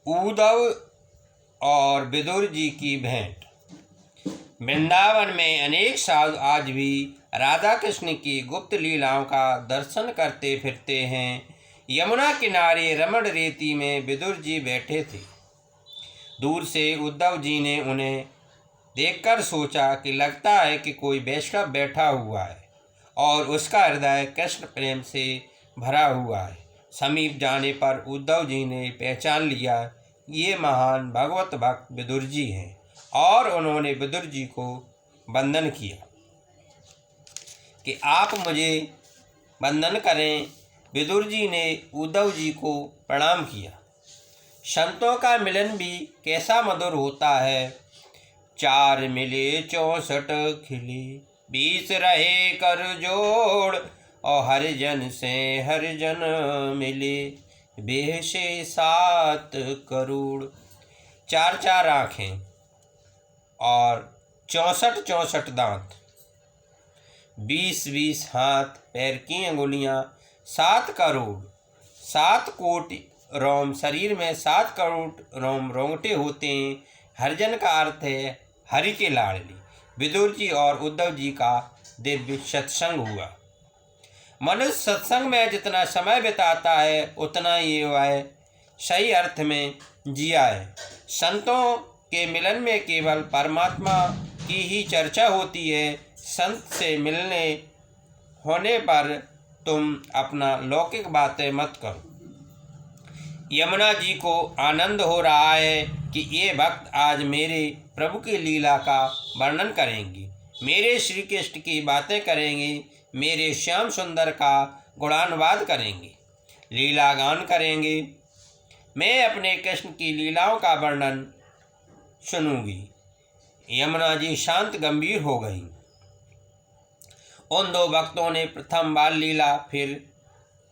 उद्धव और विदुर जी की भेंट। वृंदावन में अनेक साधु आज भी राधा कृष्ण की गुप्त लीलाओं का दर्शन करते फिरते हैं। यमुना किनारे रमण रेती में विदुर जी बैठे थे। दूर से उद्धव जी ने उन्हें देखकर सोचा कि लगता है कि कोई वैष्णव बैठा हुआ है और उसका हृदय कृष्ण प्रेम से भरा हुआ है। समीप जाने पर उद्धव जी ने पहचान लिया, ये महान भगवत भक्त विदुर जी हैं, और उन्होंने विदुर जी को वंदन किया कि आप मुझे वंदन करें। विदुर जी ने उद्धव जी को प्रणाम किया। संतों का मिलन भी कैसा मधुर होता है। 4 मिले 64 खिले, 20 रहे कर जोड़, और हरिजन से हरिजन मिले, बेहसे 7 करोड़। 4 आँखें और 64 दांत, 20 हाथ पैर की अंगुलियां, 7 करोड़, 7 कोटि रोम शरीर में, 7 करोड़ रोम रोंगटे होते हैं। हरिजन का अर्थ है हरि के लाडली। विदुर जी और उद्धव जी का दिव्य सत्संग हुआ। मनुष्य सत्संग में जितना समय बिताता है उतना ही वह सही अर्थ में जिया है। संतों के मिलन में केवल परमात्मा की ही चर्चा होती है। संत से मिलने होने पर तुम अपना लौकिक बातें मत करो। यमुना जी को आनंद हो रहा है कि ये भक्त आज मेरे प्रभु की लीला का वर्णन करेंगे, मेरे श्री कृष्ण की बातें करेंगे, मेरे श्याम सुंदर का गुणानुवाद करेंगे, लीला गान करेंगे। मैं अपने कृष्ण की लीलाओं का वर्णन सुनूंगी। यमुना जी शांत गंभीर हो गई। उन 2 भक्तों ने प्रथम बाल लीला, फिर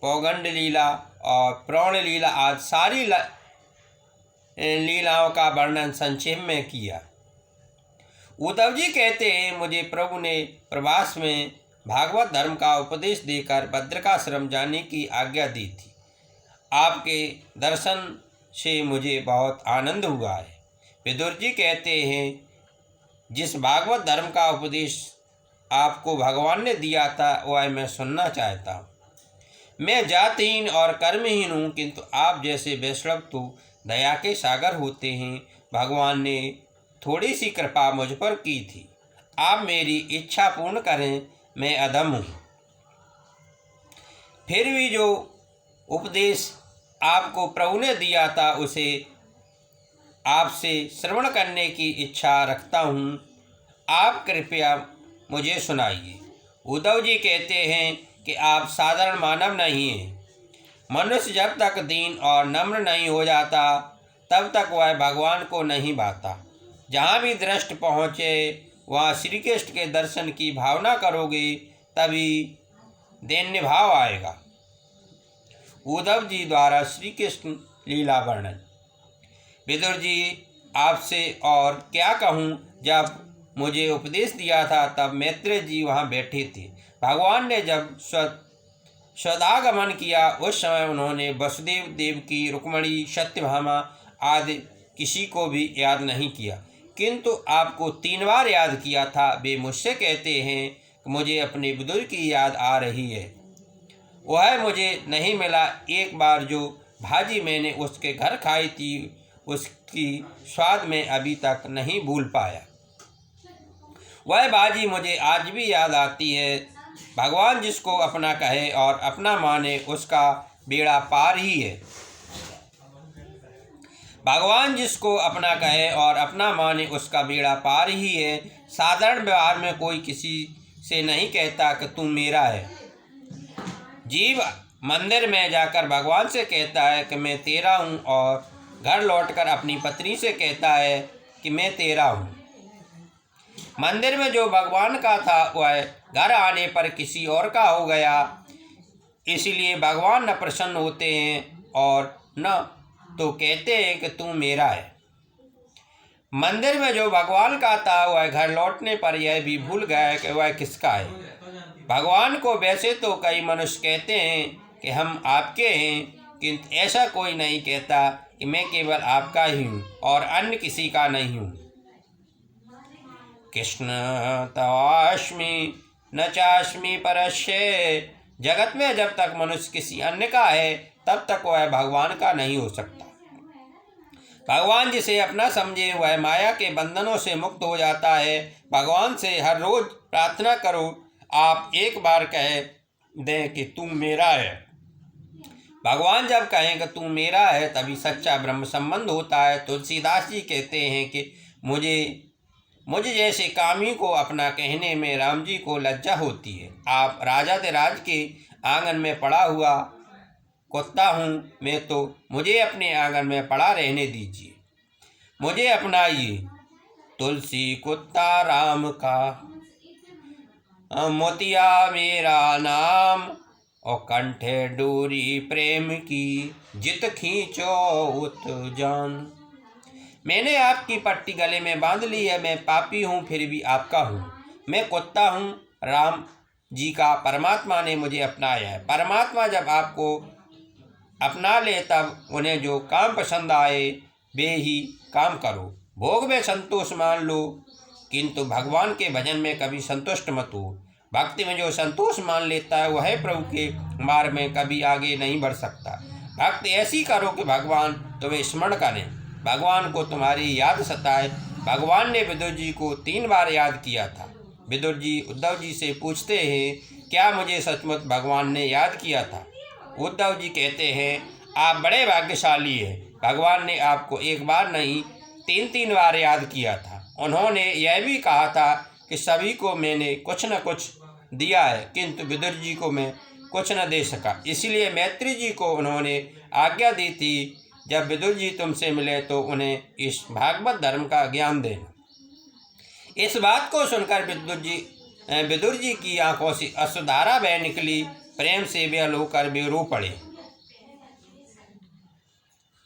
पौगंड लीला और प्रौढ़ लीला आदि सारी लीलाओं का वर्णन संक्षेप में किया। उद्धव जी कहते हैं, मुझे प्रभु ने प्रवास में भागवत धर्म का उपदेश देकर बद्रिकाश्रम जाने की आज्ञा दी थी। आपके दर्शन से मुझे बहुत आनंद हुआ है। विदुर जी कहते हैं, जिस भागवत धर्म का उपदेश आपको भगवान ने दिया था वह मैं सुनना चाहता हूँ। मैं जातिहीन और कर्महीन हूँ, किंतु आप जैसे वैष्णव तो दया के सागर होते हैं। भगवान ने थोड़ी सी कृपा मुझ पर की थी। आप मेरी इच्छा पूर्ण करें, मैं अधम हूँ। फिर भी जो उपदेश आपको प्रभु ने दिया था उसे आपसे श्रवण करने की इच्छा रखता हूँ। आप कृपया मुझे सुनाइए। उद्धव जी कहते हैं कि आप साधारण मानव नहीं हैं। मनुष्य जब तक दीन और नम्र नहीं हो जाता तब तक वह भगवान को नहीं पाता। जहाँ भी दृष्टि पहुँचे वहाँ श्री कृष्ण के दर्शन की भावना करोगे, तभी दैन्य भाव आएगा। उद्धव जी द्वारा श्री कृष्ण लीला वर्णन। विदुर जी, आपसे और क्या कहूँ, जब मुझे उपदेश दिया था तब मैत्रेय जी वहाँ बैठे थे। भगवान ने जब स्वदागमन किया उस समय उन्होंने वसुदेव, देवकी, रुक्मणी, सत्यभामा आदि किसी को भी याद नहीं किया, किंतु आपको 3 बार याद किया था। वे मुझसे कहते हैं कि मुझे अपने विदुर की याद आ रही है। वह मुझे नहीं मिला। एक बार जो भाजी मैंने उसके घर खाई थी उसकी स्वाद में अभी तक नहीं भूल पाया। वह भाजी मुझे आज भी याद आती है। भगवान जिसको अपना कहे और अपना माने उसका बेड़ा पार ही है। भगवान जिसको अपना कहे और अपना माने उसका बेड़ा पार ही है। साधारण व्यवहार में कोई किसी से नहीं कहता कि तू मेरा है। जीव मंदिर में जाकर भगवान से कहता है कि मैं तेरा हूँ, और घर लौटकर अपनी पत्नी से कहता है कि मैं तेरा हूँ। मंदिर में जो भगवान का था वह घर आने पर किसी और का हो गया। इसलिए भगवान न प्रसन्न होते हैं और न तो कहते हैं कि तू मेरा है। मंदिर में जो भगवान का था वह घर लौटने पर यह भी भूल गया कि वह किसका है। भगवान को वैसे तो कई मनुष्य कहते हैं कि हम आपके हैं, किंतु ऐसा कोई नहीं कहता मैं केवल आपका ही हूँ और अन्य किसी का नहीं हूँ। कृष्ण तवास्मि न चास्मि परस्य। जगत में जब तक मनुष्य किसी अन्य का है तब तक वह भगवान का नहीं हो सकता। भगवान जिसे अपना समझे वह माया के बंधनों से मुक्त हो जाता है। भगवान से हर रोज प्रार्थना करो। आप एक बार कह दें कि तू मेरा है। भगवान जब कहें कि तू मेरा है तभी सच्चा ब्रह्म संबंध होता है। तुलसीदास जी कहते हैं कि मुझे जैसे कामी को अपना कहने में राम जी को लज्जा होती है। आप राजाधिराज के आंगन में पड़ा हुआ कुत्ता हूँ मैं, तो मुझे अपने आंगन में पड़ा रहने दीजिए, मुझे अपनाइए। तुलसी कुत्ता राम का, मोतिया मेरा नाम, और कंठे डोरी प्रेम की, जित खींचो उत जान। मैंने आपकी पट्टी गले में बांध ली है। मैं पापी हूँ फिर भी आपका हूँ। मैं कुत्ता हूँ, राम जी का परमात्मा ने मुझे अपनाया है। परमात्मा जब आपको अपना ले तब उन्हें जो काम पसंद आए वे ही काम करो। भोग में संतोष मान लो किंतु भगवान के भजन में कभी संतुष्ट मत हो। भक्ति में जो संतोष मान लेता है वह प्रभु के मार्ग में कभी आगे नहीं बढ़ सकता। भक्ति ऐसी करो कि भगवान तुम्हें स्मरण करें, भगवान को तुम्हारी याद सताए। भगवान ने विदुर जी को 3 बार याद किया था। विदुर जी उद्धव जी से पूछते हैं, क्या मुझे सचमुच भगवान ने याद किया था? उद्धव जी कहते हैं, आप बड़े भाग्यशाली हैं। भगवान ने आपको 1 बार नहीं 3 बार याद किया था। उन्होंने यह भी कहा था कि सभी को मैंने कुछ न कुछ दिया है किंतु विदुर जी को मैं कुछ न दे सका। इसलिए मैत्री जी को उन्होंने आज्ञा दी थी, जब विदुर जी तुमसे मिले तो उन्हें इस भागवत धर्म का ज्ञान देना। इस बात को सुनकर विदुर जी की आंखों से अश्रुधारा बह निकली। प्रेम से विह्वल होकर वे रो पड़े।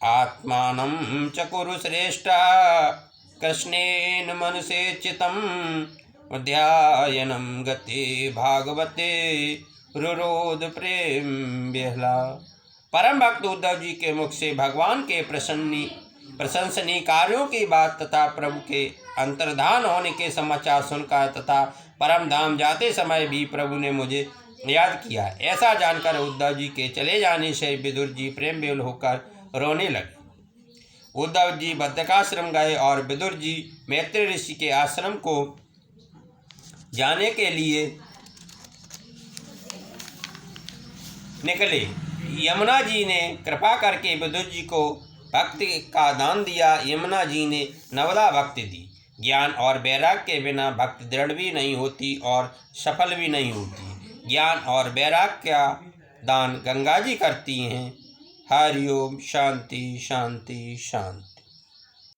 आत्मानं च कुरु श्रेष्ठ कृष्णेन मनुषेचितं, ध्यायनं गते भागवते रुरोध प्रेम विह्वला। परम भक्त उद्धव जी के मुख से भगवान के प्रशंसनीय कार्यों की बात तथा प्रभु के अंतर्धान होने के समाचार सुनकर तथा परम धाम जाते समय भी प्रभु ने मुझे याद किया। ऐसा जानकर उद्धव जी के चले जाने से विदुर जी प्रेम विह्वल होकर रोने लगे। उद्धव जी बद्रिकाश्रम गए और विदुर जी मैत्री ऋषि के आश्रम को जाने के लिए निकले। यमुना जी ने कृपा करके विदुर जी को भक्ति का दान दिया। यमुना जी ने नवदा भक्ति दी। ज्ञान और वैराग्य के बिना भक्ति दृढ़ भी नहीं होती और सफल भी नहीं होती। ज्ञान और वैराग्य का दान गंगा जी करती हैं। हरि ओम। शांति शांति शांति।